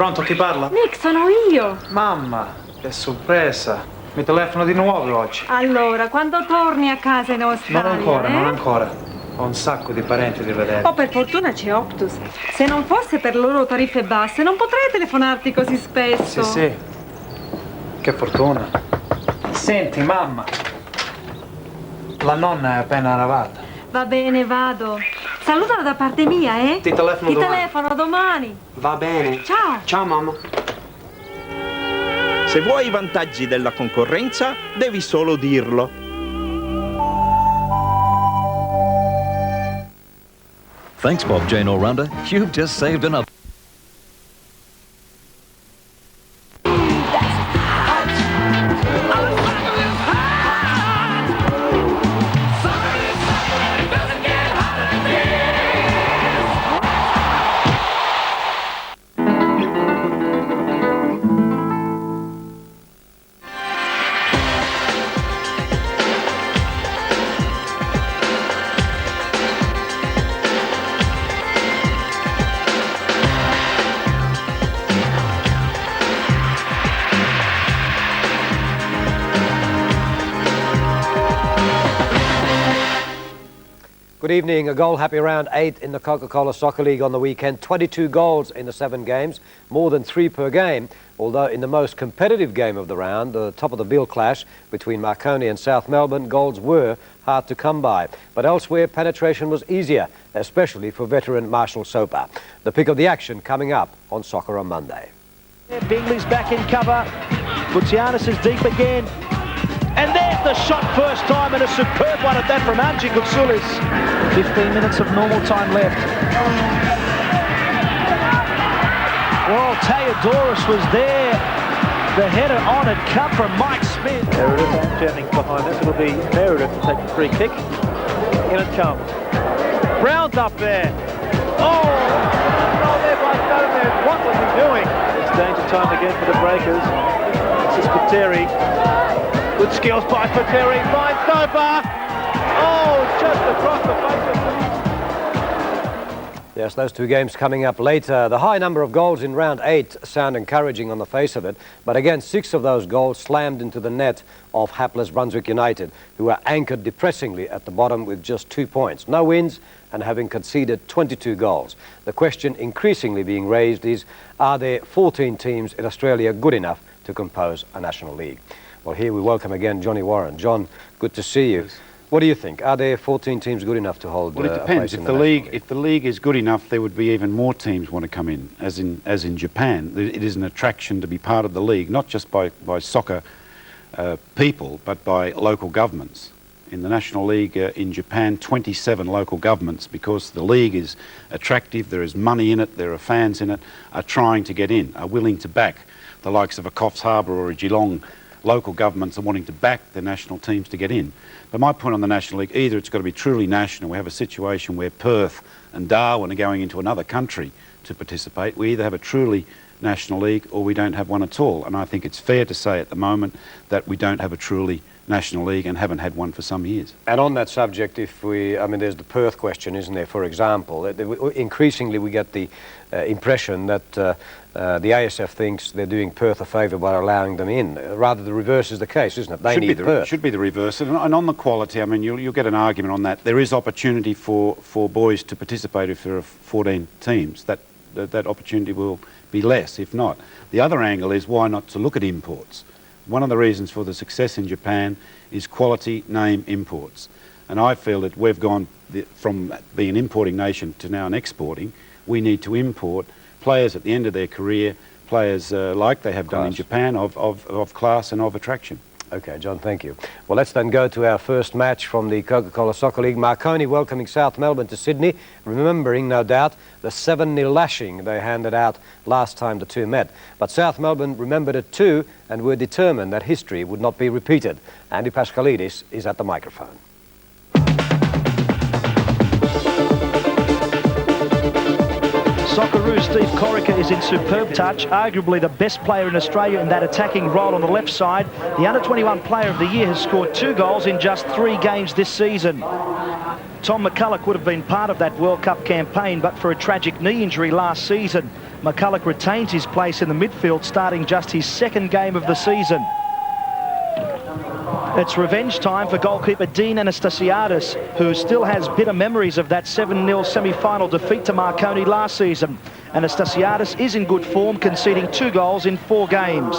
Pronto, chi parla? Nick, sono io. Mamma, che sorpresa. Mi telefono di nuovo oggi. Allora, quando torni a casa in Australia? Non ancora. Ho un sacco di parenti da vedere. Oh, per fortuna c'è Optus. Se non fosse per le loro tariffe basse, non potrei telefonarti così spesso. Sì. Che fortuna. Senti, mamma. La nonna è appena arrivata. Va bene, vado. Salutala da parte mia, eh? Ti telefono domani. telefono domani. Va bene. Ciao. Ciao, mamma. Se vuoi i vantaggi della concorrenza, devi solo dirlo. Thanks, Bob Jane All-Rounder. You've just saved another. Good evening. A goal-happy round 8 in the Coca-Cola Soccer League on the weekend. 22 goals in the 7 games, more than 3 per game. Although in the most competitive game of the round, the top of the bill clash between Marconi and South Melbourne, goals were hard to come by. But elsewhere, penetration was easier, especially for veteran Marshall Soper. The pick of the action coming up on Soccer on Monday. Bingley's back in cover. Gutierrez is deep again. And there's the shot first time, and a superb one at that from Angie Gutsulis. 15 minutes of normal time left. Well, Theodoros was there. The header on it, cut from Mike Smith. Meredith and Jennings behind it. It'll be Meredith to take the free kick. In it comes. Brown's up there. Oh, there by Gomez. What was he doing? It's danger time again for the Breakers. This is Spiteri. Good skills by Spiteri, finds Soper. Oh, just across the face of Yes, those 2 games coming up later. The high number of goals in round 8 sound encouraging on the face of it, but again 6 of those goals slammed into the net of hapless Brunswick United, who are anchored depressingly at the bottom with just 2 points. No wins and having conceded 22 goals. The question increasingly being raised is, are there 14 teams in Australia good enough to compose a national league? Well, here we welcome again Johnny Warren. John, good to see you. What do you think? Are there 14 teams good enough to hold? Well, it depends. If the league is good enough, there would be even more teams want to come in, as in Japan. It is an attraction to be part of the league, not just by soccer people, but by local governments. In the National League in Japan, 27 local governments, because the league is attractive, there is money in it, there are fans in it, are trying to get in, are willing to back the likes of a Coffs Harbour or a Geelong. Local governments are wanting to back their national teams to get in. But my point on the National League, either it's got to be truly national. We have a situation where Perth and Darwin are going into another country to participate. We either have a truly National League or we don't have one at all. And I think it's fair to say at the moment that we don't have a truly National League and haven't had one for some years. And on that subject, there's the Perth question, isn't there, for example. Increasingly we get the impression that the ASF thinks they're doing Perth a favour by allowing them in. Rather, the reverse is the case, isn't it? They need Perth. Should be the reverse. And on the quality, I mean, you'll get an argument on that. There is opportunity for boys to participate if there are 14 teams. That opportunity will be less, if not. The other angle is why not to look at imports. One of the reasons for the success in Japan is quality name imports. And I feel that we've gone from being an importing nation to now an exporting. We need to import players at the end of their career, players like they have done in Japan, of class and of attraction. Okay, John, thank you. Well, let's then go to our first match from the Coca-Cola Soccer League. Marconi welcoming South Melbourne to Sydney, remembering, no doubt, the 7-0 lashing they handed out last time the two met. But South Melbourne remembered it too and were determined that history would not be repeated. Andy Pascalidis is at the microphone. Socceroo Steve Corica is in superb touch, arguably the best player in Australia in that attacking role on the left side. The Under-21 Player of the Year has scored 2 goals in just 3 games this season. Tom McCulloch would have been part of that World Cup campaign, but for a tragic knee injury last season. McCulloch retains his place in the midfield, starting just his second game of the season. It's revenge time for goalkeeper Dean Anastasiadis, who still has bitter memories of that 7-0 semi-final defeat to Marconi last season. Anastasiadis is in good form, conceding 2 goals in 4 games.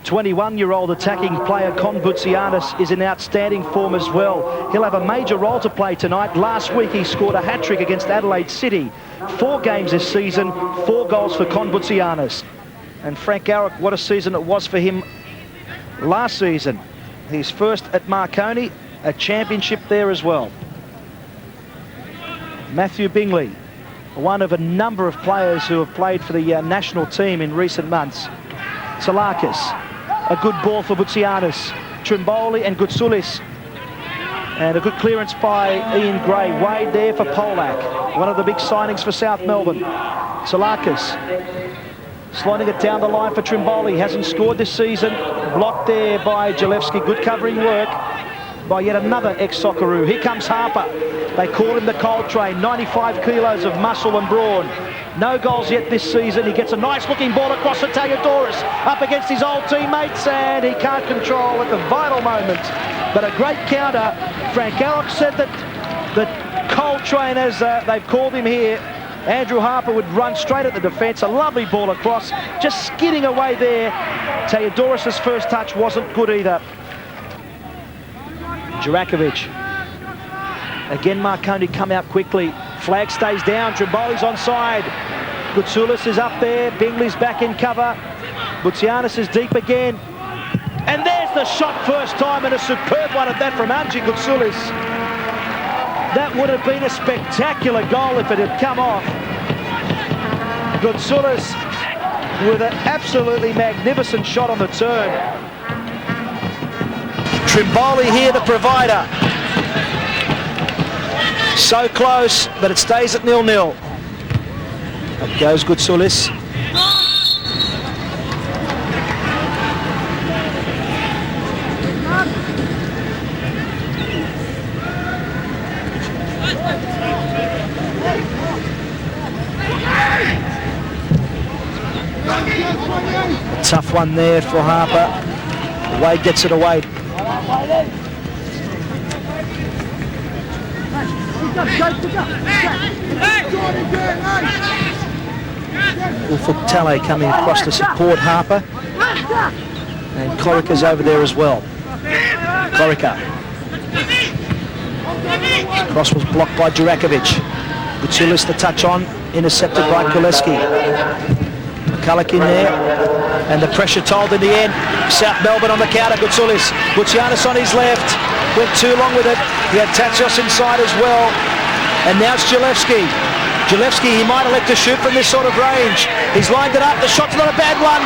21-year-old attacking player Con Butsianis is in outstanding form as well. He'll have a major role to play tonight. Last week he scored a hat-trick against Adelaide City. 4 games this season, 4 goals for Con Butsianis. And Frank Garrick, what a season it was for him last season. His first at Marconi, a championship there as well. Matthew Bingley, one of a number of players who have played for the national team in recent months. Salakis, a good ball for Butsianis. Trimboli and Gutsoulis. And a good clearance by Ian Gray. Wade there for Polak, one of the big signings for South Melbourne. Salakis sliding it down the line for Trimboli. Hasn't scored this season. Blocked there by Gillespie. Good covering work by yet another ex-Socceroo. Here comes Harper. They call him the coal train. 95 kilos of muscle and brawn. No goals yet this season. He gets a nice looking ball across to Tayadouris. Up against his old teammates, and he can't control at the vital moment. But a great counter. Frank Garrick said that the coal train, as they've called him here, Andrew Harper would run straight at the defence. A lovely ball across, just skidding away there. Tayadouris' first touch wasn't good either. Jurakovic. Again, Marconi come out quickly. Flag stays down. Trimboli's onside. Gutsoulis is up there. Bingley's back in cover. Butsianis is deep again. And there's the shot first time, and a superb one at that from Angie Gutsoulis. That would have been a spectacular goal if it had come off. Gutsoulis with an absolutely magnificent shot on the turn. Trimboli here, the provider. So close, but it stays at 0-0. Up goes Gutsoulis. A tough one there for Harper. Wade gets it away. Ufuk Tale coming across to support Harper. And Corica's over there as well. Corica. Cross was blocked by Jurakovic. Gutsoulis the touch on, intercepted by Koleski. McCulloch in there, and the pressure told in the end. South Melbourne on the counter. Gutsoulis. Butsianis on his left. Went too long with it. He had Tatsios inside as well. And now it's Gillespie. Gillespie, he might elect to shoot from this sort of range. He's lined it up. The shot's not a bad one.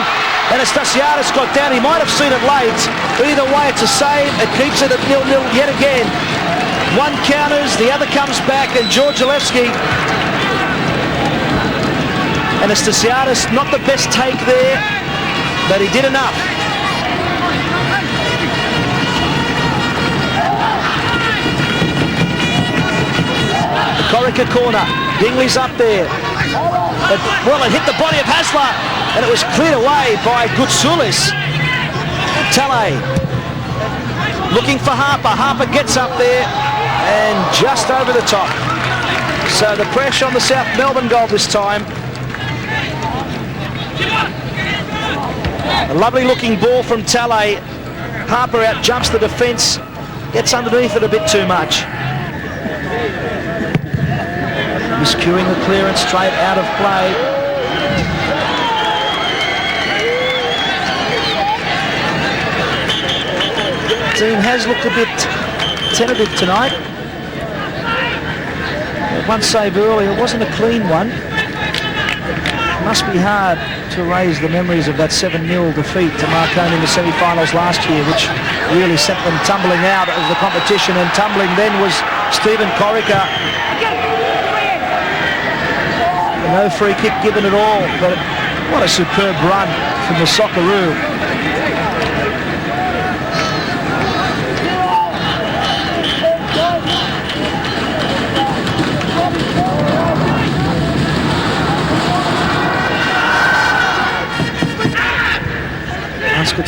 Anastasiadis got down. He might have seen it late. Either way, it's a save. It keeps it at 0-0 yet again. One counters, the other comes back, and George Gillespie. Anastasiadis, not the best take there, but he did enough. The Corica corner. Bingley's up there. Well, it hit the body of Hasler, and it was cleared away by Gutsoulis. Tale looking for Harper. Harper gets up there and just over the top. So the pressure on the South Melbourne goal this time. A lovely looking ball from Tale. Harper out jumps the defence, gets underneath it a bit too much. Miscuing the clearance straight out of play. The team has looked a bit tentative tonight. One save earlier, it wasn't a clean one. It must be hard to raise the memories of that 7-0 defeat to Marconi in the semi-finals last year, which really sent them tumbling out of the competition, and tumbling then was Stephen Corica. No free kick given at all, but what a superb run from the Socceroo.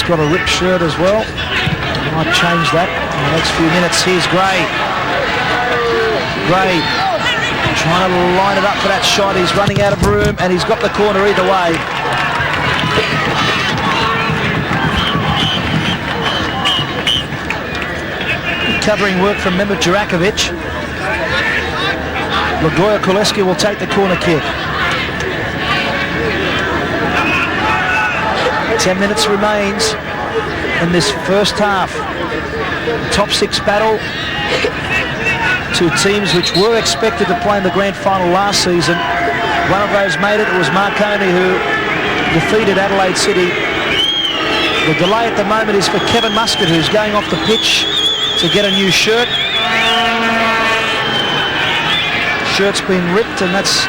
got a ripped shirt as well. Might change that in the next few minutes. Here's Gray. Gray trying to line it up for that shot. He's running out of room and he's got the corner either way. Covering work from Mehmet Jurakovic. Lagoya Koleski will take the corner kick. 10 minutes remains in this first half. The top 6 battle. 2 teams which were expected to play in the grand final last season. One of those made it. It was Marconi who defeated Adelaide City. The delay at the moment is for Kevin Muscat, who's going off the pitch to get a new shirt. Shirt's been ripped, and that's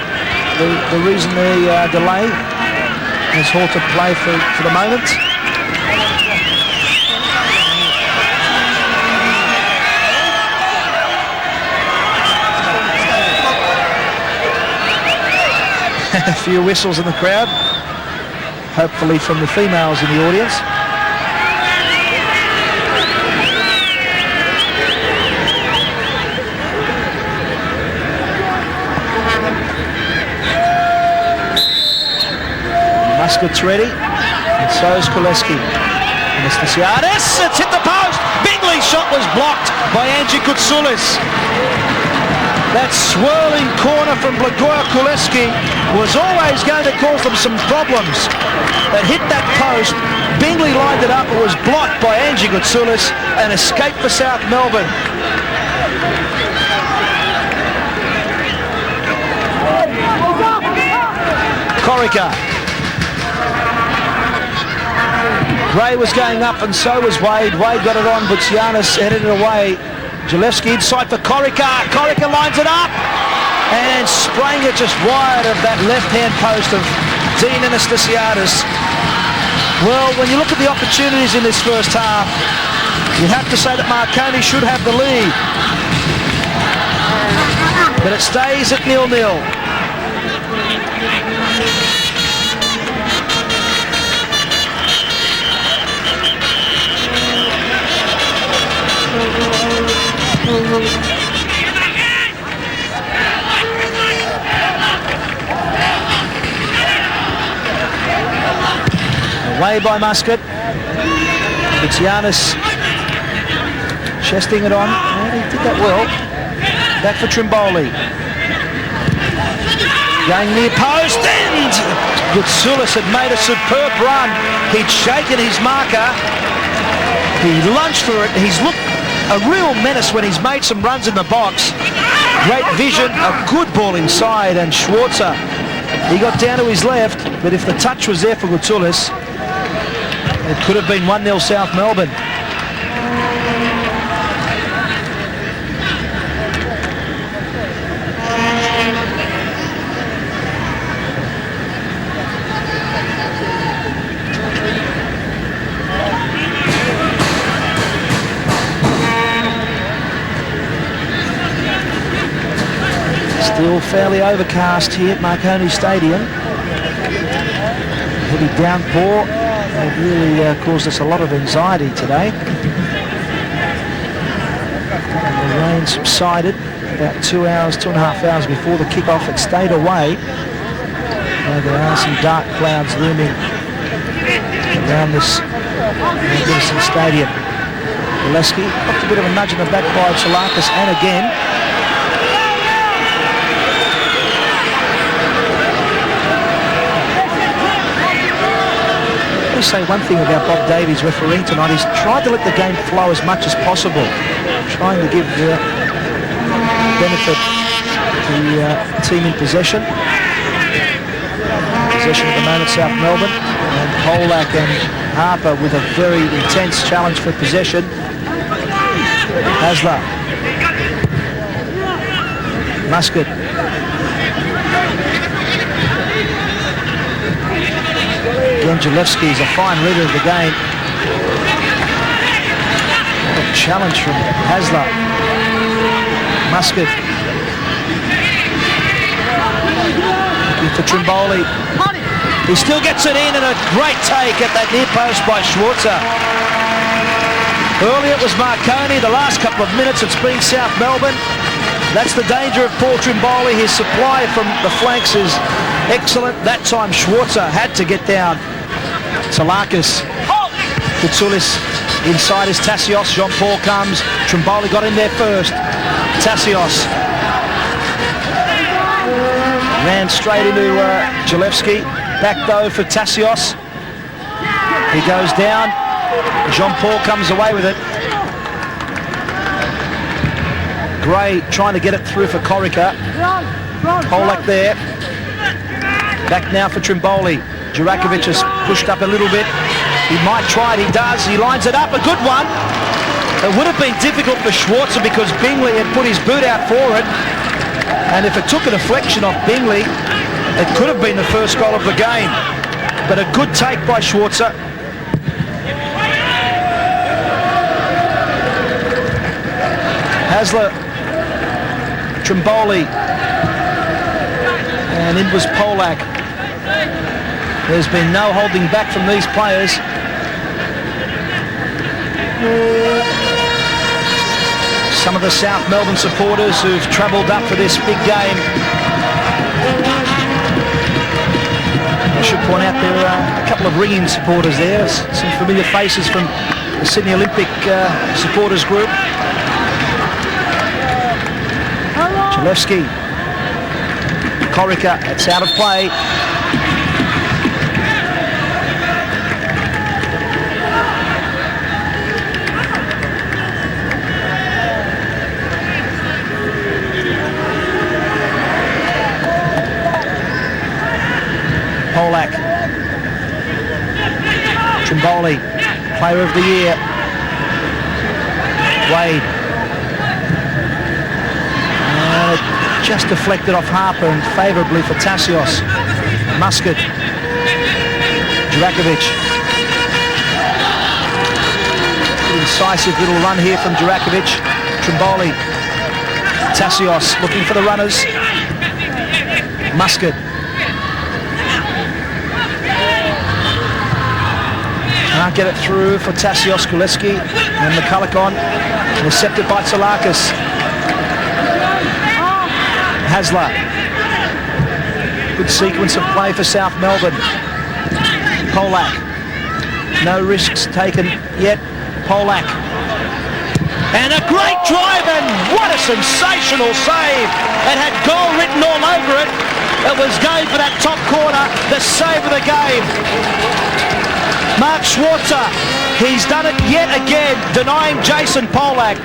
the reason the delay has halted play for the moment. A few whistles in the crowd, hopefully from the females in the audience. Muscat's ready, and so is Koleski. Anastasiadis, it's hit the post! Bingley's shot was blocked by Angie Koutsulis. That swirling corner from Blagoy Koleski was always going to cause them some problems. That hit that post, Bingley lined it up, it was blocked by Angie Koutsulis and escaped for South Melbourne. Corica. Gray was going up and so was Wade. Wade got it on, but Giannis headed it away. Gillespie inside for Corica. Corica lines it up and spraying it just wide of that left-hand post of Dean Anastasiadis. Well, when you look at the opportunities in this first half, you have to say that Marconi should have the lead. But it stays at 0-0. Away by Muscat. It's Giannis chesting it on. Oh, he did that well. Back for Trimboli. Going near post and Koutsulis had made a superb run. He'd shaken his marker. He lunged for it. He's looked a real menace when he's made some runs in the box. Great vision, a good ball inside, and Schwarzer, he got down to his left, but if the touch was there for Koutsulis, it could have been 1-0 South Melbourne. Still fairly overcast here at Marconi Stadium. Heavy downpour. It really caused us a lot of anxiety today. And the rain subsided about 2.5 hours before the kick-off. It stayed away. There are some dark clouds looming around this magnificent stadium. Koleski got a bit of a nudge in the back by Salakis, and again I say one thing about Bob Davies refereeing tonight. He's tried to let the game flow as much as possible, trying to give benefit to the team in possession. Possession at the moment, South Melbourne, and Polak and Harper with a very intense challenge for possession. Hasler, Muscat. Gillespie is a fine reader of the game. A challenge from Hasler. Muscat. Looking for Trimboli. He still gets it in, and a great take at that near post by Schwarzer. Earlier it was Marconi. The last couple of minutes it's been South Melbourne. That's the danger of Paul Trimboli. His supply from the flanks is excellent. That time Schwarzer had to get down. Salakis. Kutsulis inside is Tassios. Jean-Paul comes. Trimboli got in there first. Tassios ran straight into Gillespie. Back though for Tassios. He goes down. Jean-Paul comes away with it. Gray trying to get it through for Corica. Orlic there. Back now for Trimboli. Jurakovic has pushed up a little bit. He might try it. He does. He lines it up. A good one. It would have been difficult for Schwarzer because Bingley had put his boot out for it. And if it took a deflection off Bingley, it could have been the first goal of the game. But a good take by Schwarzer. Hasler, Trimboli, and in was Polak. There's been no holding back from these players. Some of the South Melbourne supporters who've travelled up for this big game. I should point out there are a couple of ringing supporters there. Some familiar faces from the Sydney Olympic supporters group. Gillespie. Corica, it's out of play. Polak. Trimboli, player of the year. Wade. Just deflected off Harper and favourably for Tassios. Muscat. Jurakovic. Incisive little run here from Jurakovic. Trimboli. Tassios looking for the runners. Muscat. Can't get it through for Tassios, Kuleski and McCulloch. Intercepted by Salakis. Hasler. Good sequence of play for South Melbourne. Polak. No risks taken yet. Polak. And a great drive, and what a sensational save. It had goal written all over it. It was going for that top corner, the save of the game. Mark Schwarzer, he's done it yet again, denying Jason Polak.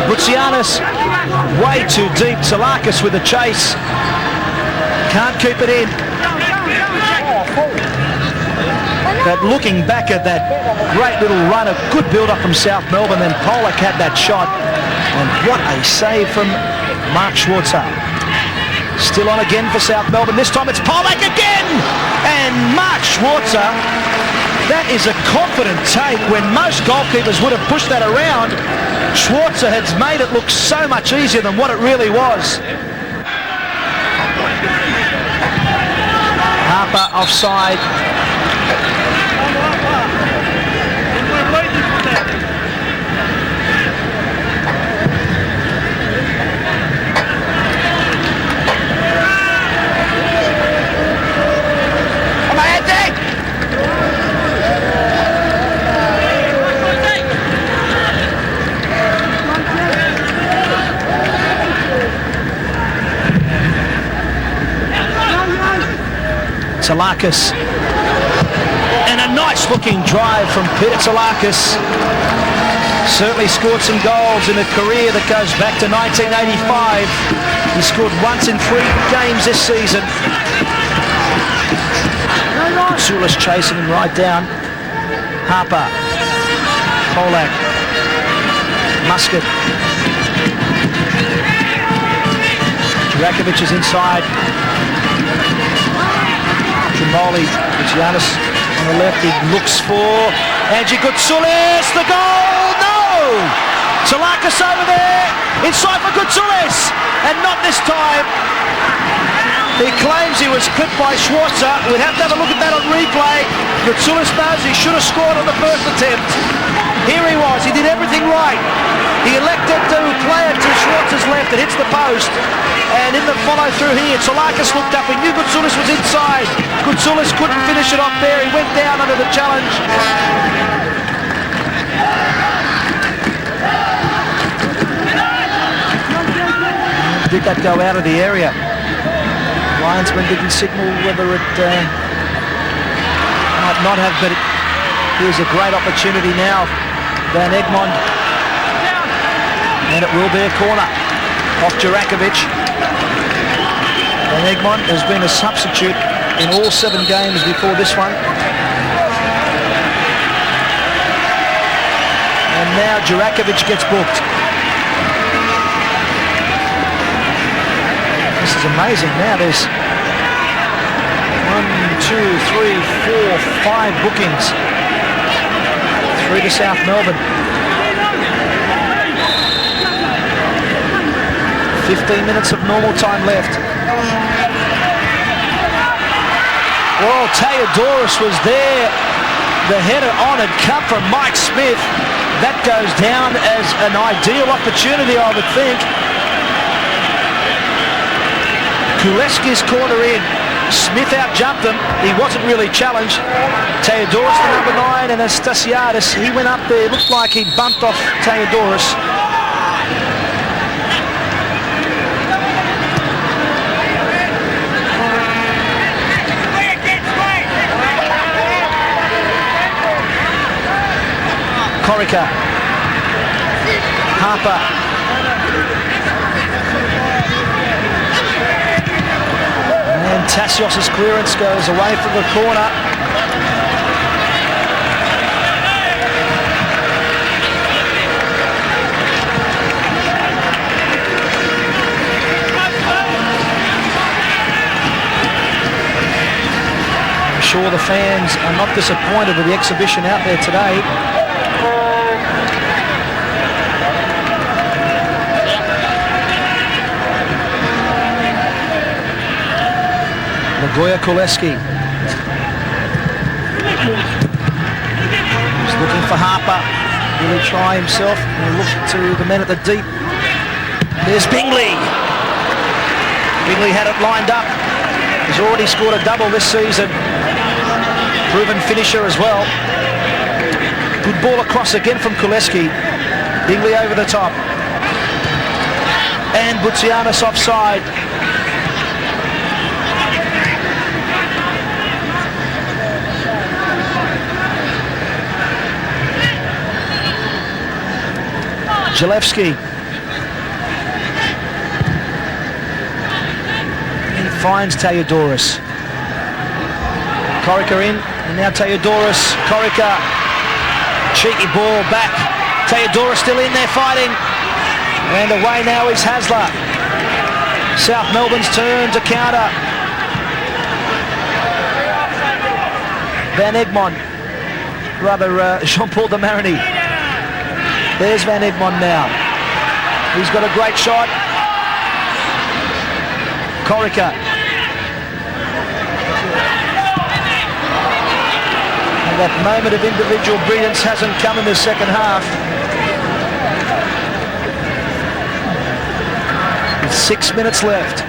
Butsianis, way too deep. Salakis with the chase. Can't keep it in. But looking back at that great little run, a good build-up from South Melbourne, then Polak had that shot. And what a save from Mark Schwarzer. Still on again for South Melbourne. This time it's Polak again! And Mark Schwarzer, that is a confident take when most goalkeepers would have pushed that around. Schwarzer has made it look so much easier than what it really was. Harper offside. Salakis. And a nice looking drive from Peter Salakis. Certainly scored some goals in a career that goes back to 1985. He scored once in 3 games this season. Kutsulis chasing him right down. Harper. Polak. Muscat. Jurakovic is inside. Trimboli, Giannis on the left, he looks for Angie Kutsulis, the goal, no! Salakis over there, inside for Gutsulis, and not this time. He claims he was clipped by Schwarzer. We'd have to have a look at that on replay. Gutsulis knows he should have scored on the first attempt. Here he was, he did everything right. He elected to play it to Schwarzer's left, it hits the post. And in the follow-through here, Salakis looked up, he knew Gutsulis was inside. Gutsulis couldn't finish it off there, he went down under the challenge. Did that go out of the area? Linesman didn't signal whether it might not have, but here's a great opportunity now. Van Egmond, and it will be a corner off Jurakovic. Van Egmond has been a substitute in all 7 games before this one. And now Jurakovic gets booked. This is amazing. Now there's 1, 2, 3, 4, 5 bookings through to South Melbourne. 15 minutes of normal time left. Well, Theodoros was there. The header on had come from Mike Smith. That goes down as an ideal opportunity, I would think. Kuleski's corner in. Smith out-jumped them. He wasn't really challenged. Theodoros, the number 9, and Anastasiadis, he went up there. Looked like he bumped off Theodoros. Corica. Harper. And Tassios' clearance goes away from the corner. I'm sure the fans are not disappointed with the exhibition out there today. Goya Kuleski. He's looking for Harper. Will he try himself? He'll look to the men at the deep. There's Bingley. Bingley had it lined up. He's already scored a double this season. Proven finisher as well. Good ball across again from Kuleski. Bingley over the top. And Butsianis offside. Zalewski. He finds Theodoros. Corica in, and now Theodoros. Corica. Cheeky ball back. Theodoros still in there fighting. And away now is Hasler. South Melbourne's turn to counter. Van Egmond. Rather, Jean-Paul de Marigny. There's Van Egmond now. He's got a great shot. Corica. And that moment of individual brilliance hasn't come in the second half. With 6 minutes left.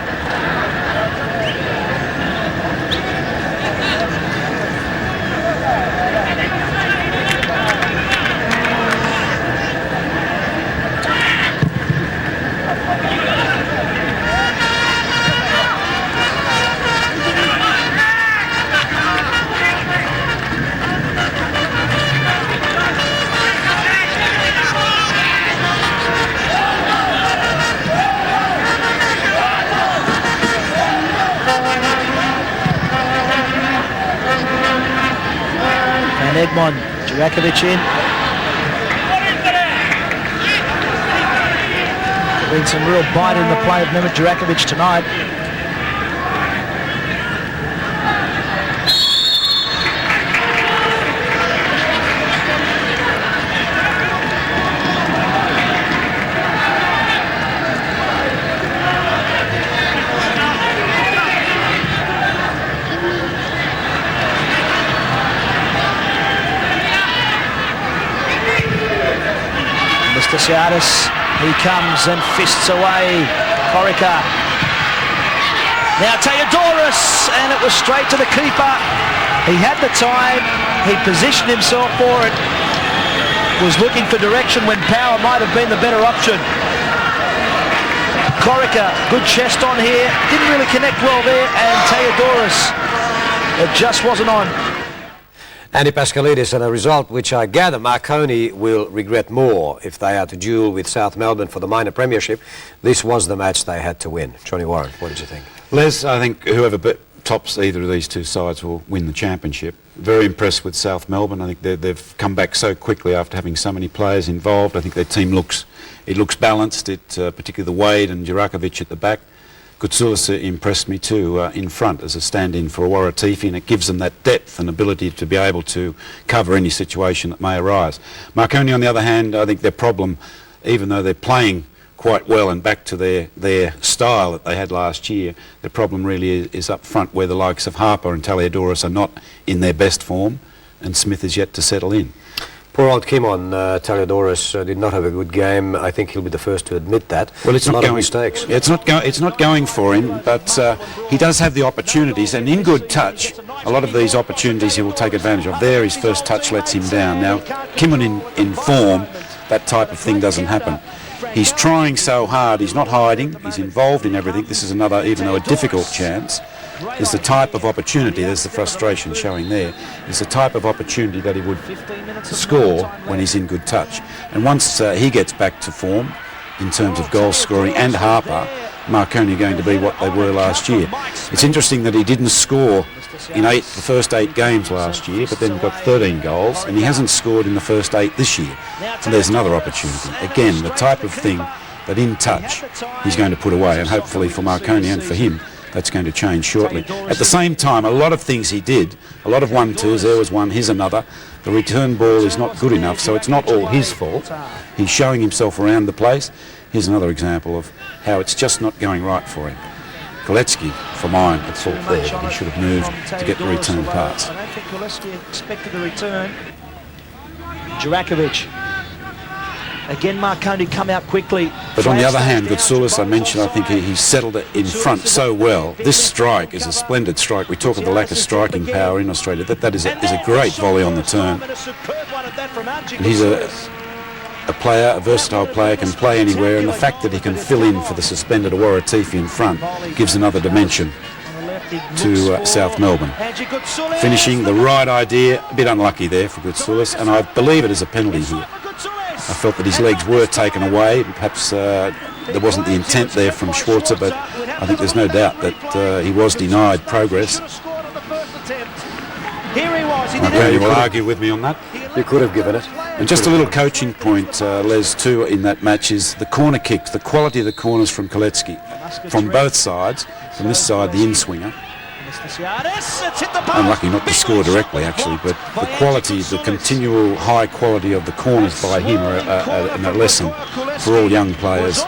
Egmond, Jurakovic in. Been some real bite in the play of Mehmet Jurakovic tonight. Stasiadis, he comes and fists away. Corica. Now Theodoros, and it was straight to the keeper. He had the time, he positioned himself for it, was looking for direction when power might have been the better option. Corica, good chest on here, didn't really connect well there, and Theodoros, it just wasn't on. Andy Pascalidis, and a result which I gather Marconi will regret more if they are to duel with South Melbourne for the minor premiership. This was the match they had to win. Johnny Warren, what did you think? Les, I think whoever tops either of these two sides will win the championship. Very impressed with South Melbourne. I think they've come back so quickly after having so many players involved. I think their team looks balanced, particularly the Wade and Jurakovic at the back. Goutsoulis impressed me too in front as a stand-in for Waratifi, and it gives them that depth and ability to be able to cover any situation that may arise. Marconi, on the other hand, I think their problem, even though they're playing quite well and back to their style that they had last year, the problem really is up front, where the likes of Harper and Theodoros are not in their best form, and Smith is yet to settle in. Poor old Kimon, Theodoros did not have a good game. I think he'll be the first to admit that. Well, it's a not lot going. of mistakes. It's not going for him, but he does have the opportunities, and in good touch, a lot of these opportunities he will take advantage of. There, his first touch lets him down. Now, Kimon in form, that type of thing doesn't happen. He's trying so hard. He's not hiding. He's involved in everything. This is another, even though a difficult chance. There's the type of opportunity, there's the frustration showing there, there's the type of opportunity that he would score when he's in good touch. And once he gets back to form in terms of goal scoring, and Harper, Marconi are going to be what they were last year. It's interesting that he didn't score in the first 8 games last year, but then got 13 goals, and he hasn't scored in the first 8 this year. And there's another opportunity. Again, the type of thing that in touch he's going to put away, and hopefully for Marconi and for him, that's going to change shortly. At the same time, a lot of things he did, a lot of 1-2s, there was one, here's another. The return ball is not good enough, so it's not all his fault. He's showing himself around the place. Here's another example of how it's just not going right for him. Kolecki, for mine, at fault there. He should have moved to get the return pass. I don't think Kolecki expected the return. Jurakovic. Again, Marconi come out quickly. But on the other hand, Goutsoulis, I mentioned, I think he settled it in front so well. This strike is a splendid strike. We talk of the lack of striking power in Australia. That is a great volley on the turn. And he's a player, a versatile player, can play anywhere, and the fact that he can fill in for the suspended Waratifi in front gives another dimension to South Melbourne. Finishing, the right idea, a bit unlucky there for Goutsoulis, and I believe it is a penalty here. I felt that his legs were taken away. Perhaps there wasn't the intent there from Schwarzer, but I think there's no doubt that he was denied progress. Okay, you will argue with me on that? You could have given it. And just a little coaching point, Les, too, in that match is the corner kicks, the quality of the corners from Kolecki, from both sides. From this side, the in-swinger. Unlucky not to score directly, actually, but the quality, the continual high quality of the corners by him are a lesson for all young players.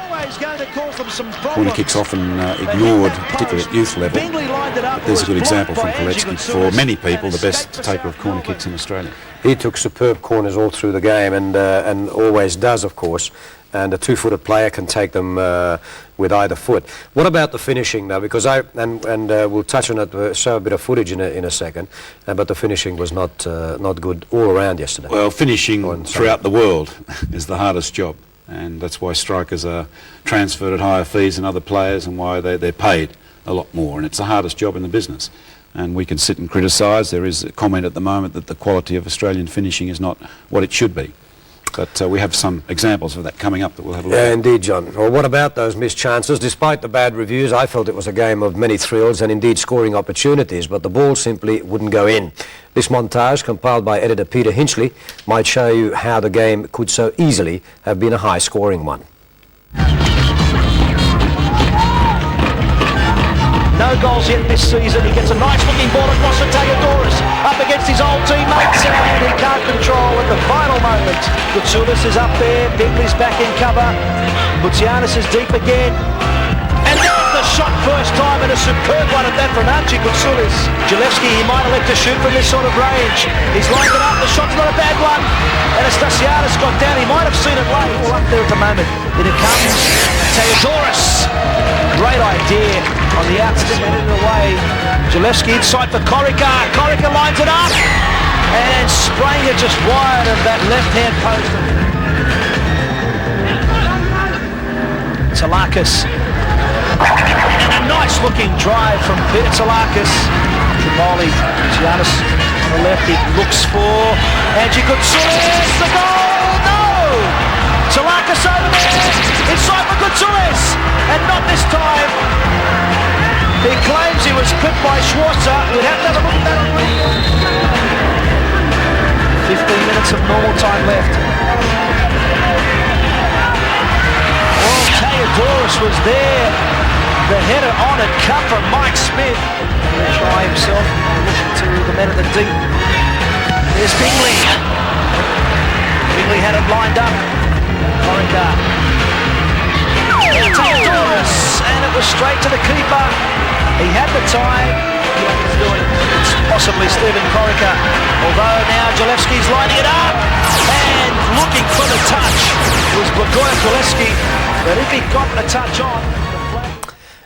Corner kicks often ignored, particularly at youth level. But there's a good example from Kolecki. For many people, the best taker of corner kicks in Australia. He took superb corners all through the game, and always does, of course. And a 2-footed player can take them with either foot. What about the finishing now? Because we'll touch on it, show a bit of footage in a second. But the finishing was not good all around yesterday. Well, finishing throughout the world is the hardest job, and that's why strikers are transferred at higher fees than other players, and why they're paid a lot more. And it's the hardest job in the business. And we can sit and criticise. There is a comment at the moment that the quality of Australian finishing is not what it should be. But we have some examples of that coming up that we'll have a look at. Indeed, John. Well, what about those missed chances? Despite the bad reviews, I felt it was a game of many thrills and indeed scoring opportunities, but the ball simply wouldn't go in. This montage, compiled by editor Peter Hinchley, might show you how the game could so easily have been a high-scoring one. No goals yet this season. He gets a nice looking ball across to Theodoros, up against his old teammates, and he can't control at the final moment. Goutsoulis is up there, Bingley's back in cover, Butsianis is deep again, and there's the the shot first time, and a superb one at that from Archie Gutsulis. Gillespie, he might elect to shoot from this sort of range. He's lined it up, the shot's not a bad one. And Anastasiadis got down, he might have seen it late. All up there at the moment. In it comes Theodoros. Great idea on the outside, headed it away. Gillespie inside for Corica. Corica lines it up. And spraying it just wide of that left-hand post. Talakis. And a nice-looking drive from Talakis. Tremoli, Giannis on the left, he looks for Angie Gutsulis, the goal! No! Talakis over there, inside for Gutsulis, and not this time. He claims he was clipped by Schwarzer. We'd have to have a look at that on replay. 15 minutes of normal time left. Well, Theodoros was there. The header on it, cut from Mike Smith. He'll try himself, looking to the men in the deep. There's Bingley. Bingley had it lined up. Corica. Theodoros, and it was straight to the keeper. He had the time. It's possibly Stephen Corica. Although now Gillespie's lining it up. And looking for the touch was Blagoy Gillespie. But if he got the touch on...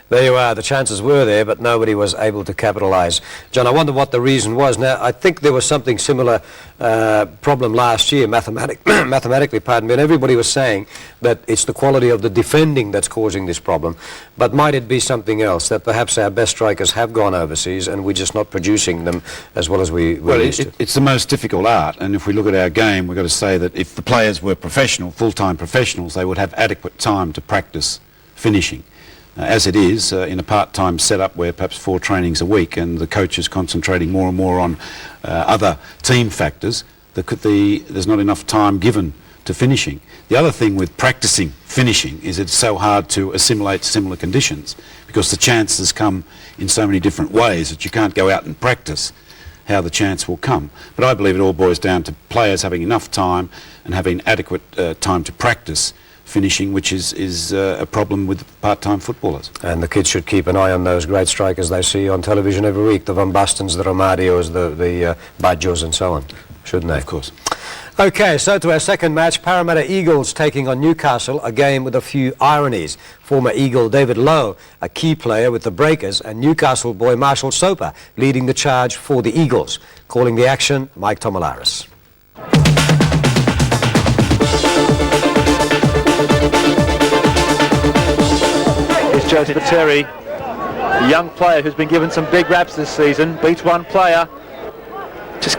There you are. The chances were there, but nobody was able to capitalise. John, I wonder what the reason was. Now, I think there was something similar problem last year, mathematically, pardon me, and everybody was saying that it's the quality of the defending that's causing this problem. But might it be something else, that perhaps our best strikers have gone overseas and we're just not producing them as well as we used to? It's the most difficult art, and if we look at our game, we've got to say that if the players were professional, full-time professionals, they would have adequate time to practice finishing. As it is, in a part-time setup where perhaps 4 trainings a week and the coach is concentrating more and more on other team factors, there's not enough time given to finishing. The other thing with practicing finishing is it's so hard to assimilate similar conditions because the chances come in so many different ways that you can't go out and practice how the chance will come. But I believe it all boils down to players having enough time and having adequate time to practice finishing, which is a problem with part-time footballers. And the kids should keep an eye on those great strikers they see on television every week, the Van Bastens, the Romadios, the Bajos and so on, shouldn't they? Of course. Okay, so to our second match, Parramatta Eagles taking on Newcastle, a game with a few ironies. Former Eagle David Lowe, a key player with the Breakers, and Newcastle boy Marshall Soper leading the charge for the Eagles. Calling the action, Mike Tomalaris. Here's Joe Spiteri, a young player who's been given some big raps this season. Beats one player. Just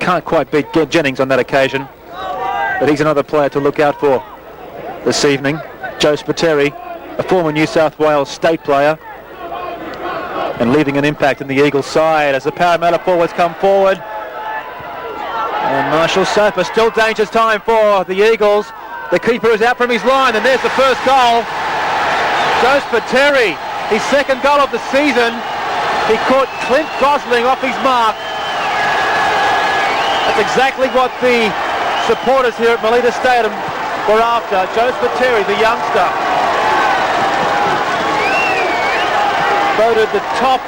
can't quite beat Jennings on that occasion. But he's another player to look out for this evening. Joe Spiteri, a former New South Wales state player, and leaving an impact in the Eagles side as the Parramatta forwards come forward. And Marshall Soper, still dangerous time for the Eagles. The keeper is out from his line, and there's the first goal. Joe Spiteri, his second goal of the season. He caught Clint Gosling off his mark. That's exactly what the supporters here at Melita Stadium were after. Joe Spiteri, the youngster, voted the top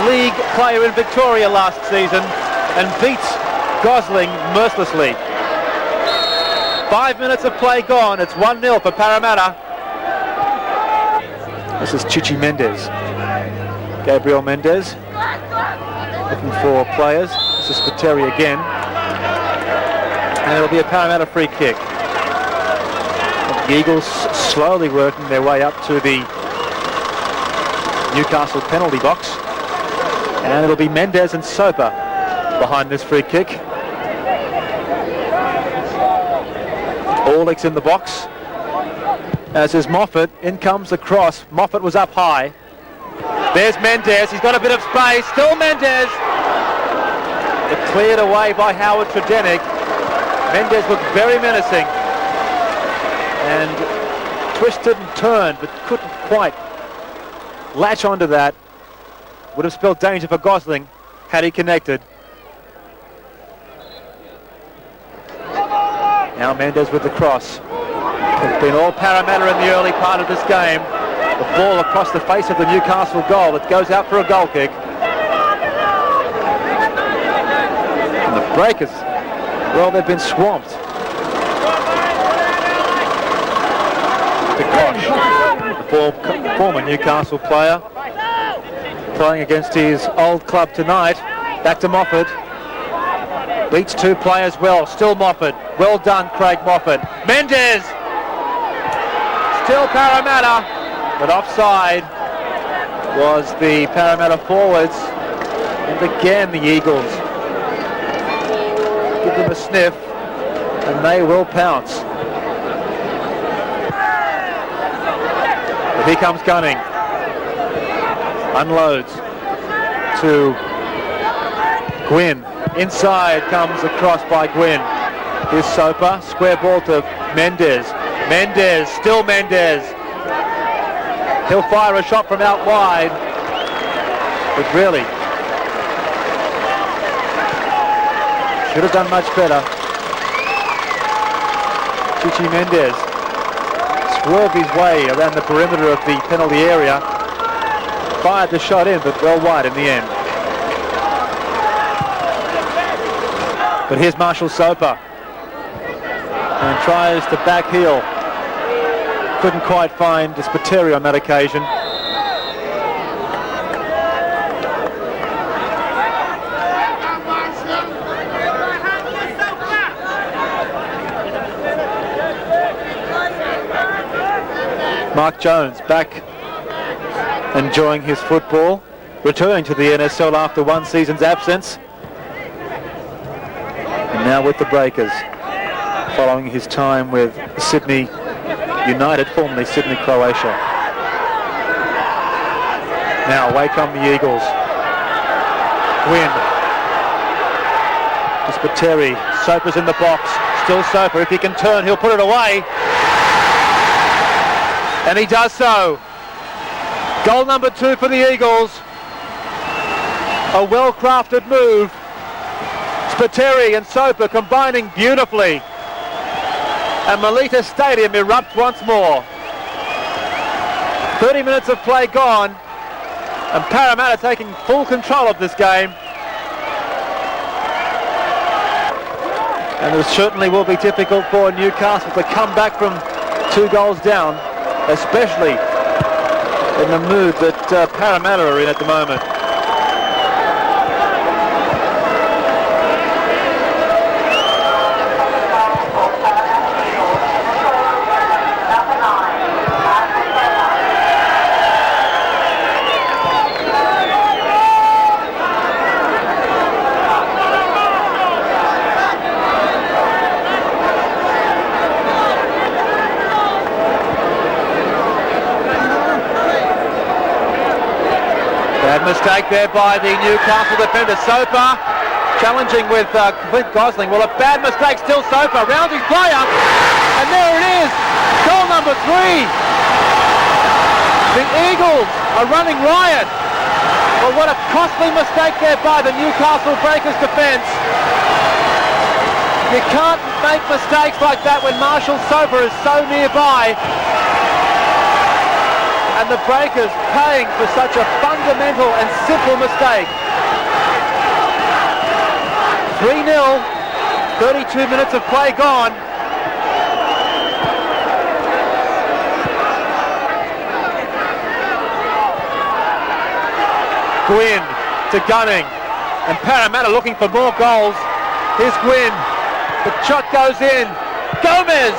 league player in Victoria last season and beats Gosling mercilessly. 5 minutes of play gone. It's 1-0 for Parramatta. This is Chichi Mendez. Gabriel Mendez looking for players. This is Spiteri again. And it'll be a Parramatta free kick. The Eagles slowly working their way up to the Newcastle penalty box. And it'll be Mendez and Soper behind this free kick. Orlic's in the box. As is Moffitt. In comes the cross. Moffitt was up high. There's Mendez. He's got a bit of space. Still Mendez. But cleared away by Howard Tredinnick. Mendez looked very menacing. And twisted and turned, but couldn't quite latch onto that. Would have spelled danger for Gosling had he connected. Now Mendez with the cross. It's been all Parramatta in the early part of this game. The ball across the face of the Newcastle goal. It goes out for a goal kick. And the Breakers, well, they've been swamped. To Koch, the former Newcastle player, playing against his old club tonight. Back to Moffitt. Beats two players well. Still Moffitt. Well done, Craig Moffitt. Mendez! Still Parramatta, but offside was the Parramatta forwards. And again the Eagles give them a sniff and they will pounce. But here comes Gunning. Unloads to Gwynne. Inside comes across by Gwynne. Here's Soper. Square ball to Mendez. Mendez, still Mendez. He'll fire a shot from out wide. But really, should have done much better. Chichi Mendez swerved his way around the perimeter of the penalty area. Fired the shot in, but well wide in the end. But here's Marshall Soper. And tries to back heel. Couldn't quite find Spiteri on that occasion. Mark Jones back enjoying his football, returning to the NSL after one season's absence. And now with the Breakers, following his time with Sydney United, formerly Sydney, Croatia. Now away come the Eagles. Gwynne. To Spiteri. Soper's in the box. Still Soper. If he can turn, he'll put it away. And he does so. Goal number 2 for the Eagles. A well-crafted move. Spiteri and Soper combining beautifully. And Melita Stadium erupts once more. 30 minutes of play gone. And Parramatta taking full control of this game. And it certainly will be difficult for Newcastle to come back from 2 goals down, especially in the mood that Parramatta are in at the moment. Mistake there by the Newcastle defender. Soper challenging with Clint Gosling. Well, a bad mistake still. Soper rounding player, and there it is, goal number 3. The Eagles are running riot. Well, what a costly mistake there by the Newcastle Breakers defence. You can't make mistakes like that when Marshall Soper is so nearby. And the Breakers paying for such a fundamental and simple mistake. 3-0, 32 minutes of play gone. Gwynne to Gunning, and Parramatta looking for more goals. Here's Gwynne, the shot goes in. Gomez!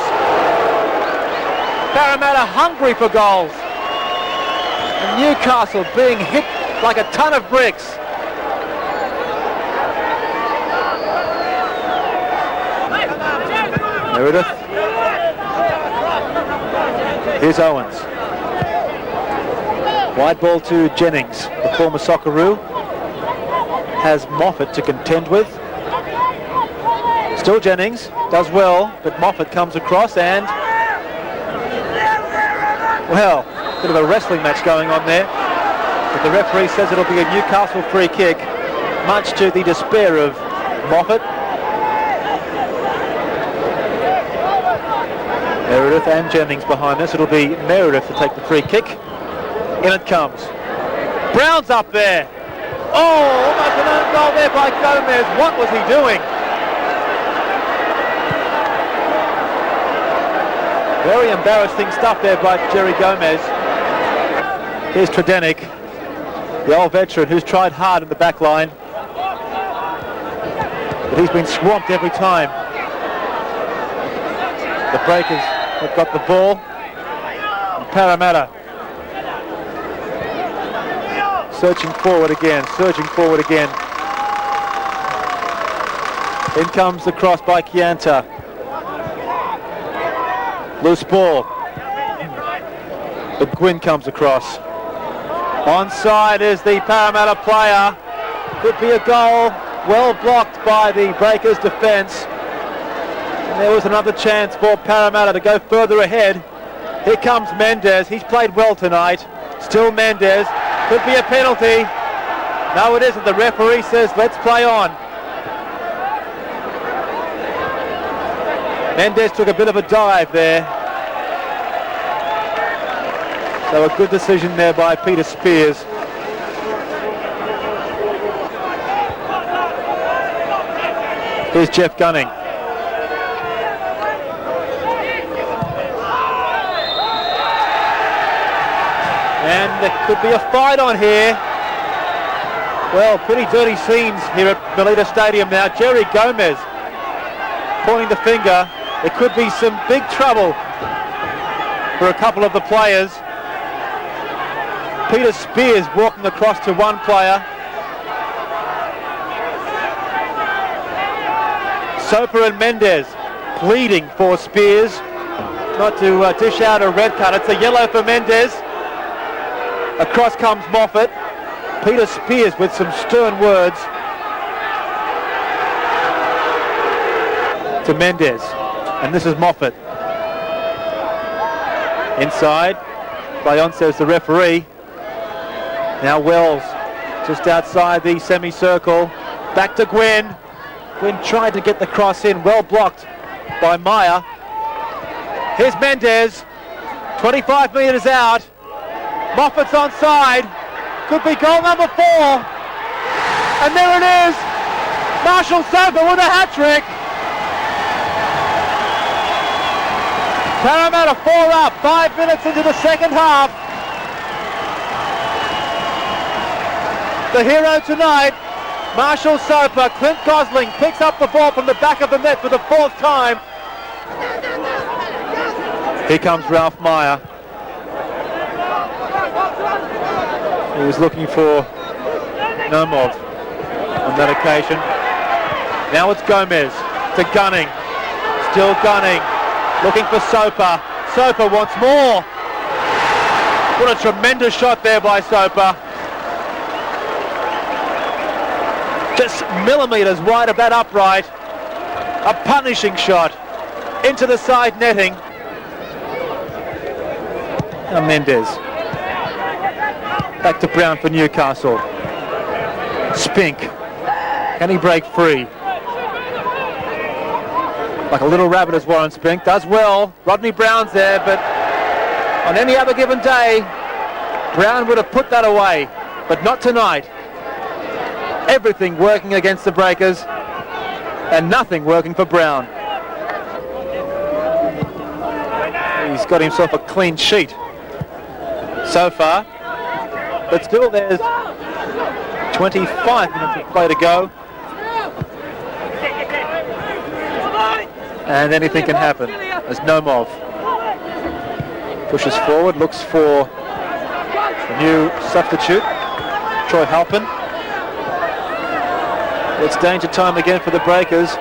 Parramatta hungry for goals. And Newcastle being hit like a ton of bricks. Meredith. Here's Owens. Wide ball to Jennings, the former Socceroo. Has Moffitt to contend with. Still Jennings, does well, but Moffitt comes across and, well, bit of a wrestling match going on there. But the referee says it'll be a Newcastle free kick, much to the despair of Moffitt. Meredith and Jennings behind this. It'll be Meredith to take the free kick. In it comes. Brown's up there. Oh, almost an own goal there by Gomez. What was he doing? Very embarrassing stuff there by Gerry Gomez. Here's Tredinnick, the old veteran who's tried hard in the back line. But he's been swamped every time. The Breakers have got the ball. And Parramatta surging forward again. In comes the cross by Ciantar. Loose ball. But Gwynne comes across. Onside is the Parramatta player. Could be a goal. Well blocked by the Breakers defence. And there was another chance for Parramatta to go further ahead. Here comes Mendez. He's played well tonight. Still Mendez. Could be a penalty. No, it isn't. The referee says let's play on. Mendez took a bit of a dive there. So a good decision there by Peter Spears. Here's Geoff Gunning. And there could be a fight on here. Well, pretty dirty scenes here at Melita Stadium now. Gerry Gomez pointing the finger. There could be some big trouble for a couple of the players. Peter Spears walking across to one player. Soper and Mendez pleading for Spears not to dish out a red card. It's a yellow for Mendez. Across comes Moffitt. Peter Spears with some stern words to Mendez. And this is Moffitt. Inside. Play on, says the referee. Now Wells just outside the semicircle. Back to Gwynne. Gwynne tried to get the cross in. Well blocked by Maier. Here's Mendez. 25 metres out. Moffitt's onside. Could be goal number 4. And there it is. Marshall Soper with a hat-trick. Parramatta 4 up. 5 minutes into the second half. The hero tonight, Marshall Soper. Clint Gosling picks up the ball from the back of the net for the 4th time. Here comes Ralph Maier. He was looking for Naumov on that occasion. Now it's Gomez to Gunning. Still Gunning. Looking for Soper. Soper wants more. What a tremendous shot there by Soper. Just millimetres wide of that upright. A punishing shot into the side netting. And Mendez. Back to Brown for Newcastle. Spink. Can he break free? Like a little rabbit as Warren Spink. Does well. Rodney Brown's there, but on any other given day, Brown would have put that away. But not tonight. Everything working against the Breakers and nothing working for Brown. He's got himself a clean sheet so far. But still there's 25 minutes of play to go. And anything can happen as Naumov pushes forward, looks for a new substitute, Troy Halpin. It's danger time again for the Breakers.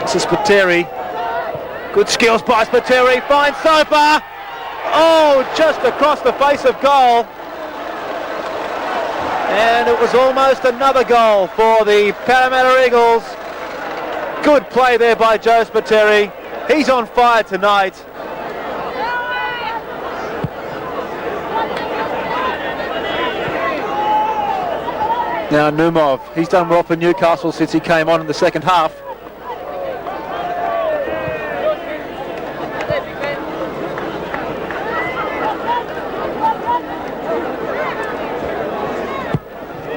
This is Spiteri. Good skills by Spiteri, finds Soper! Oh, just across the face of goal. And it was almost another goal for the Parramatta Eagles. Good play there by Joe Spiteri. He's on fire tonight. Now Naumov, he's done well for Newcastle since he came on in the second half.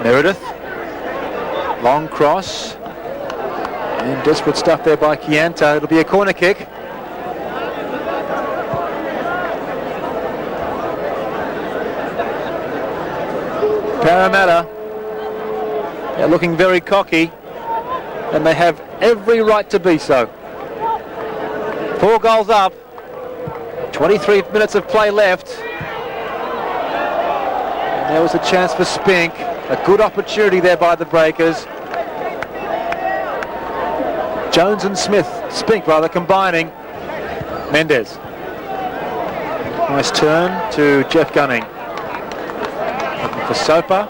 Meredith. Long cross. And desperate stuff there by Ciantar. It'll be a corner kick. Parramatta, they're looking very cocky, and they have every right to be so. 4 goals up, 23 minutes of play left. And there was a chance for Spink, a good opportunity there by the Breakers. Jones and Spink rather, combining. Mendez. Nice turn to Geoff Gunning. Looking for Soper.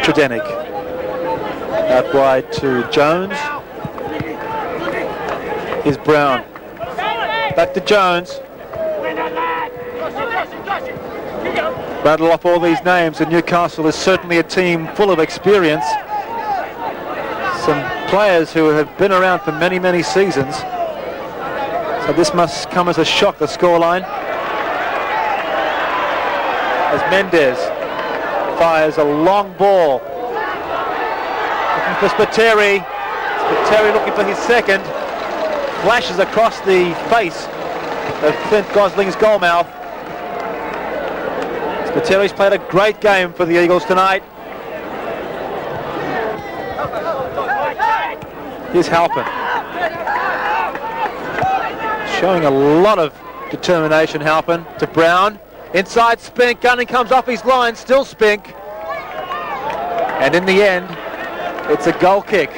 Tredinnick. Out wide to Jones. Here's Brown. Back to Jones. Rattle off all these names, and Newcastle is certainly a team full of experience. Some players who have been around for many, many seasons. So this must come as a shock, the scoreline. As Mendez fires a long ball. Looking for Spiteri. Spiteri looking for his second. Flashes across the face of Clint Gosling's goalmouth. Spiteri's played a great game for the Eagles tonight. Here's Halpin. Showing a lot of determination, Halpin, to Brown. Inside Spink, Gunning comes off his line, still Spink. And in the end, it's a goal kick.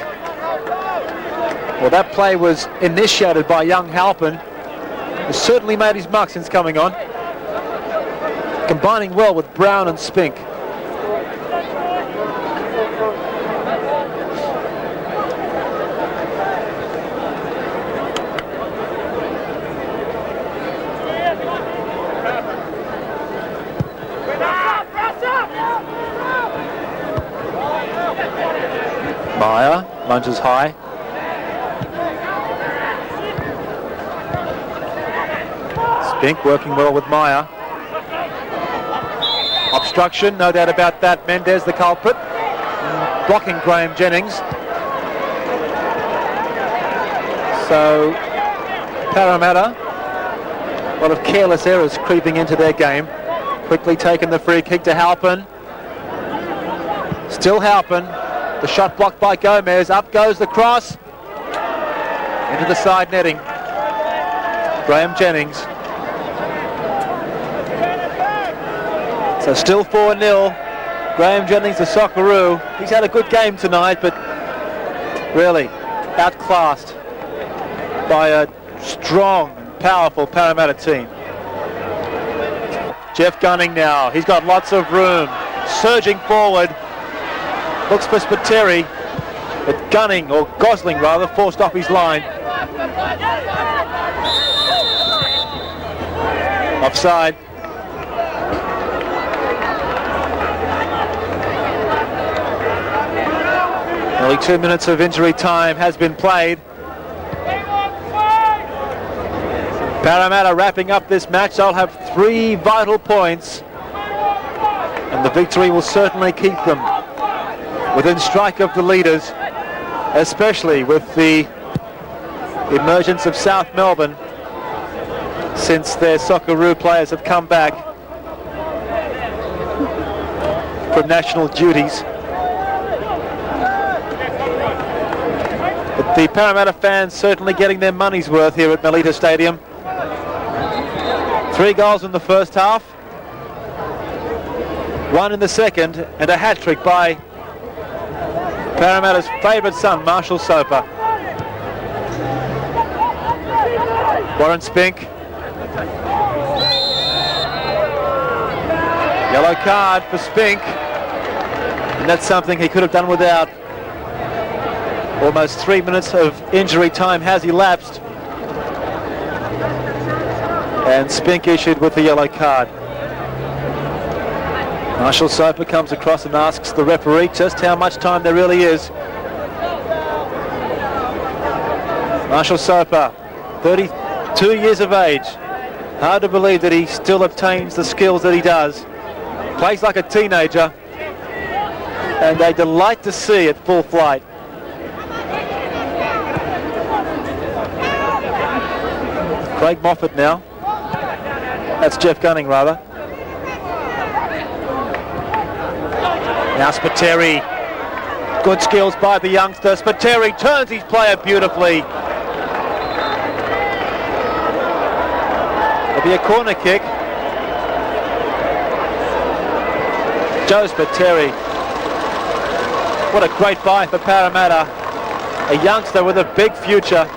Well, that play was initiated by young Halpin, who certainly made his mark since coming on. Combining well with Brown and Spink. Maier lunges high. Spink working well with Maier. Obstruction, no doubt about that. Mendez, the culprit, blocking Graham Jennings. So Parramatta, a lot of careless errors creeping into their game. Quickly taking the free kick to Halpin. Still Halpin. The shot blocked by Gomez. Up goes the cross. Into the side netting. Graham Jennings. So still 4-0. Graham Jennings, the Socceroo. He's had a good game tonight, but really outclassed by a strong and powerful Parramatta team. Geoff Gunning now. He's got lots of room. Surging forward. Looks for Spiteri, but Gunning, or Gosling rather, forced off his line. Offside. Nearly 2 minutes of injury time has been played. Parramatta wrapping up this match. They'll have 3 vital points, and the victory will certainly keep them within strike of the leaders, especially with the emergence of South Melbourne since their Socceroo players have come back from national duties. But the Parramatta fans certainly getting their money's worth here at Melita Stadium. 3 goals in the first half, 1 in the second, and a hat-trick by Parramatta's favourite son, Marshall Soper. Warren Spink. Yellow card for Spink. And that's something he could have done without. Almost 3 minutes of injury time has elapsed. And Spink issued with the yellow card. Marshall Soper comes across and asks the referee just how much time there really is. Marshall Soper, 32 years of age. Hard to believe that he still obtains the skills that he does. Plays like a teenager, and a delight to see at full flight. Craig Moffitt now. That's Geoff Gunning, rather. Now Spiteri. Good skills by the youngster. Spiteri turns his player beautifully. It'll be a corner kick. Joe Spiteri. What a great buy for Parramatta. A youngster with a big future.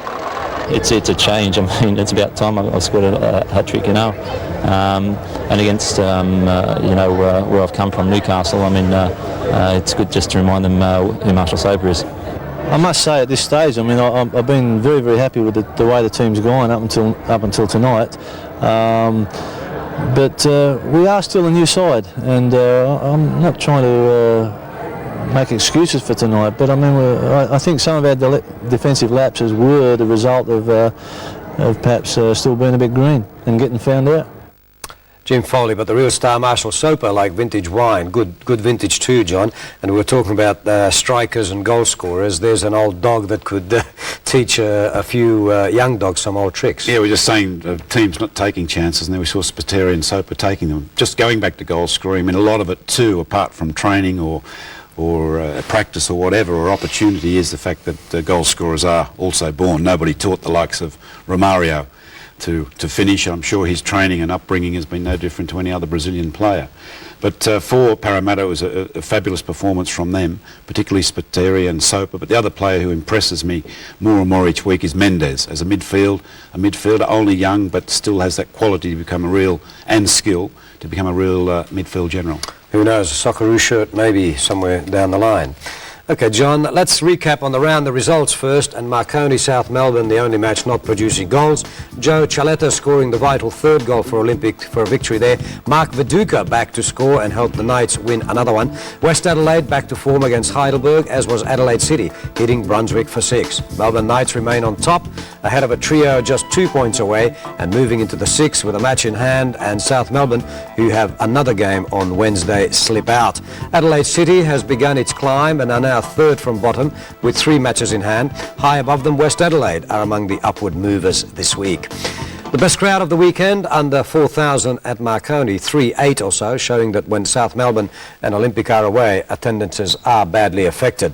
It's a change. I mean, it's about time I scored a hat-trick, you know. And against, you know, where I've come from, Newcastle, I mean, it's good just to remind them who Marshall Soper is. I must say at this stage, I mean, I've been very, very happy with the way the team's gone up until tonight. But we are still a new side, and I'm not trying to make excuses for tonight, but I mean, I think some of our defensive lapses were the result of perhaps still being a bit green and getting found out. Jim Foley, but the real star Marshall Soper, like vintage wine, good vintage too, John. And we were talking about strikers and goal scorers. There's an old dog that could teach a few young dogs some old tricks. Yeah, we're just saying teams not taking chances, and then we saw Spiteri and Soper taking them. Just going back to goal scoring, I mean, a lot of it too, apart from training or practice or whatever, or opportunity, is the fact that goal scorers are also born. Nobody taught the likes of Romario to finish. I'm sure his training and upbringing has been no different to any other Brazilian player. But for Parramatta, it was a fabulous performance from them, particularly Spiteri and Soper. But the other player who impresses me more and more each week is Mendez, as a midfielder, only young, but still has that quality to become a real, and skill, to become a real midfield general. Who knows, a Socceroo shirt maybe somewhere down the line. Okay, John, let's recap on the round the results first. And Marconi, South Melbourne, the only match not producing goals. Joe Chaletta scoring the vital third goal for Olympic for a victory there. Mark Viduka back to score and helped the Knights win another one. West Adelaide back to form against Heidelberg, as was Adelaide City, hitting Brunswick for 6. Melbourne Knights remain on top, ahead of a trio just 2 points away and moving into the 6th with a match in hand, and South Melbourne, who have another game on Wednesday, slip out. Adelaide City has begun its climb and are now third from bottom with 3 matches in hand. High above them, West Adelaide are among the upward movers this week. The best crowd of the weekend, under 4,000 at Marconi, 3,800 or so, showing that when South Melbourne and Olympic are away, attendances are badly affected.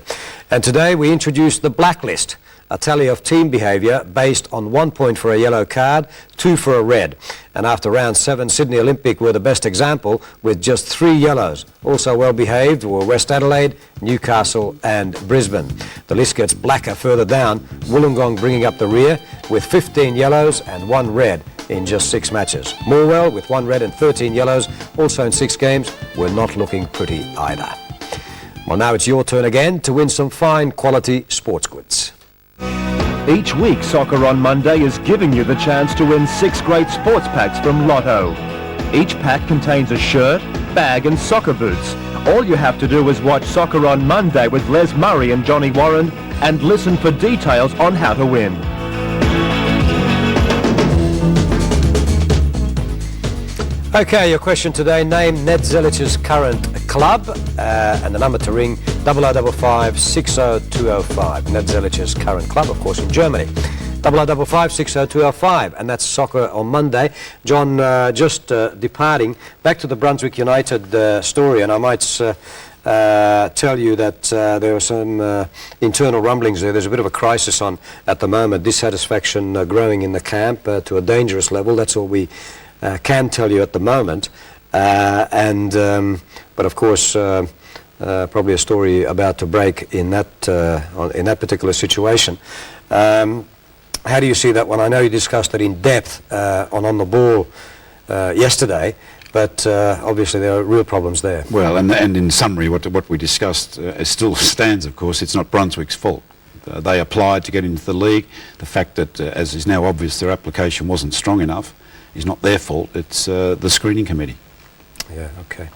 And today we introduced the blacklist, a tally of team behaviour based on 1 point for a yellow card, 2 for a red. And after round 7, Sydney Olympic were the best example with just 3 yellows. Also well behaved were West Adelaide, Newcastle and Brisbane. The list gets blacker further down, Wollongong bringing up the rear with 15 yellows and 1 red in just 6 matches. Morwell with 1 red and 13 yellows, also in 6 games, were not looking pretty either. Well, now it's your turn again to win some fine quality sports goods. Each week, Soccer on Monday is giving you the chance to win 6 great sports packs from Lotto. Each pack contains a shirt, bag and soccer boots. All you have to do is watch Soccer on Monday with Les Murray and Johnny Warren and listen for details on how to win. Okay, your question today, name Ned Zelic's current club, and the number to ring 0055 60205. Ned Zelic's current club, of course, in Germany. 0055 60205, and that's Soccer on Monday. John, just departing, back to the Brunswick United story, and I might tell you that there are some internal rumblings there. There's a bit of a crisis on at the moment, dissatisfaction growing in the camp to a dangerous level. That's all we can tell you at the moment, but of course probably a story about to break in that particular situation. How do you see that one? I know you discussed it in depth on the ball yesterday, but obviously there are real problems there. Well, and in summary, what we discussed still stands. Of course, it's not Brunswick's fault. They applied to get into the league. The fact that, as is now obvious, their application wasn't strong enough is not their fault. It's the screening committee. Yeah, okay.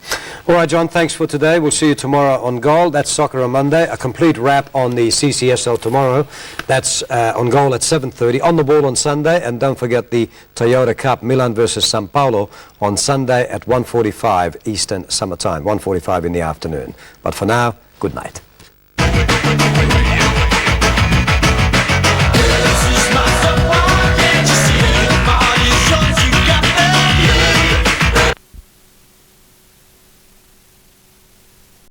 All right, John, thanks for today. We'll see you tomorrow on Goal. That's Soccer on Monday. A complete wrap on the CCSL tomorrow. That's on Goal at 7:30. On the Ball on Sunday. And don't forget the Toyota Cup, Milan versus Sao Paulo, on Sunday at 1:45 Eastern Summer Time, 1:45 in the afternoon. But for now, good night.